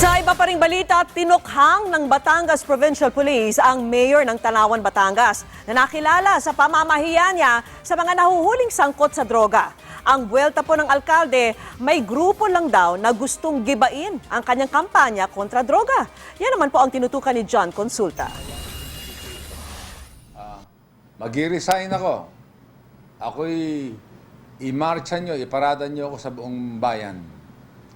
Sa iba pa ring balita, tinukhang ng Batangas Provincial Police ang mayor ng Tanawan, Batangas na nakilala sa pamamahiya niya sa mga nahuhuling sangkot sa droga. Ang buwelta po ng alkalde, may grupo lang daw na gustong gibain ang kanyang kampanya kontra droga. Yan naman po ang tinutukan ni John Consulta. Mag-resign ako. Ako'y imarcha nyo, iparada nyo ako sa buong bayan.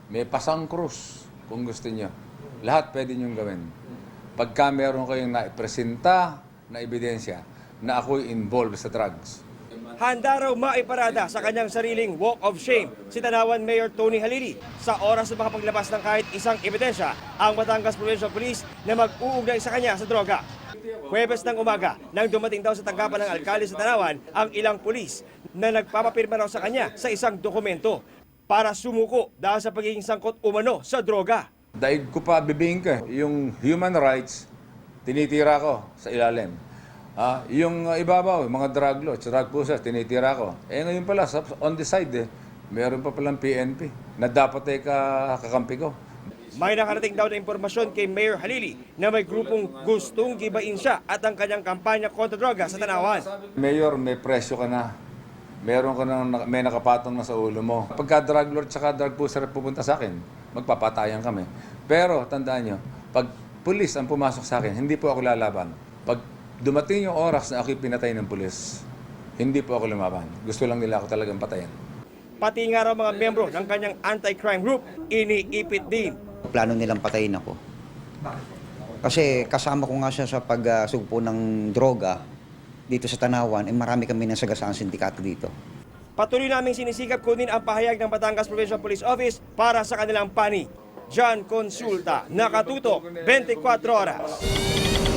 May pasang krus kung gusto nyo. Lahat pwede nyo gawin. Pagka meron kayong naipresenta na ebidensya na ako'y involved sa drugs. Handa raw maiparada sa kanyang sariling walk of shame si Tanawan Mayor Tony Halili sa oras na makapaglabas ng kahit isang ebidensya ang Batangas Provincial Police na mag-uugnay sa kanya sa droga. Huwebes ng umaga, nang dumating daw sa tanggapan ng alkalde sa Tanawan ang ilang pulis na nagpapapirma raw sa kanya sa isang dokumento para sumuko dahil sa pagiging sangkot umano sa droga. Daig ko pa bibingin ko, yung human rights, tinitira ko sa ilalim. Yung ibabaw, mga drug law, drug process, tinitira ko. Ngayon pala, on the side, meron pa palang PNP na dapat kakampi ko. May nakarating daw na impormasyon kay Mayor Halili na may grupong gustong gibain siya at ang kanyang kampanya kontra droga sa Tanawan. Mayor, may presyo ka na. Meron ka may nakapatong na sa ulo mo. Pagka drug lord at drug pusher pupunta sa akin, magpapatayan kami. Pero tandaan nyo, pag pulis ang pumasok sa akin, hindi po ako lalaban. Pag dumating yung oras na ako'y pinatay ng pulis, hindi po ako lumaban. Gusto lang nila ako talagang patayan. Pati nga raw mga membro ng kanyang anti-crime group, iniipit din. Plano nilang patayin ako. Kasi kasama ko nga siya sa pagsugpo ng droga dito sa Tanawan, marami kami ng sagasaang sindikato dito. Patuloy naming sinisikap kunin ang pahayag ng Batangas Provincial Police Office para sa kanilang panig. John Consulta, nakatutok 24 oras.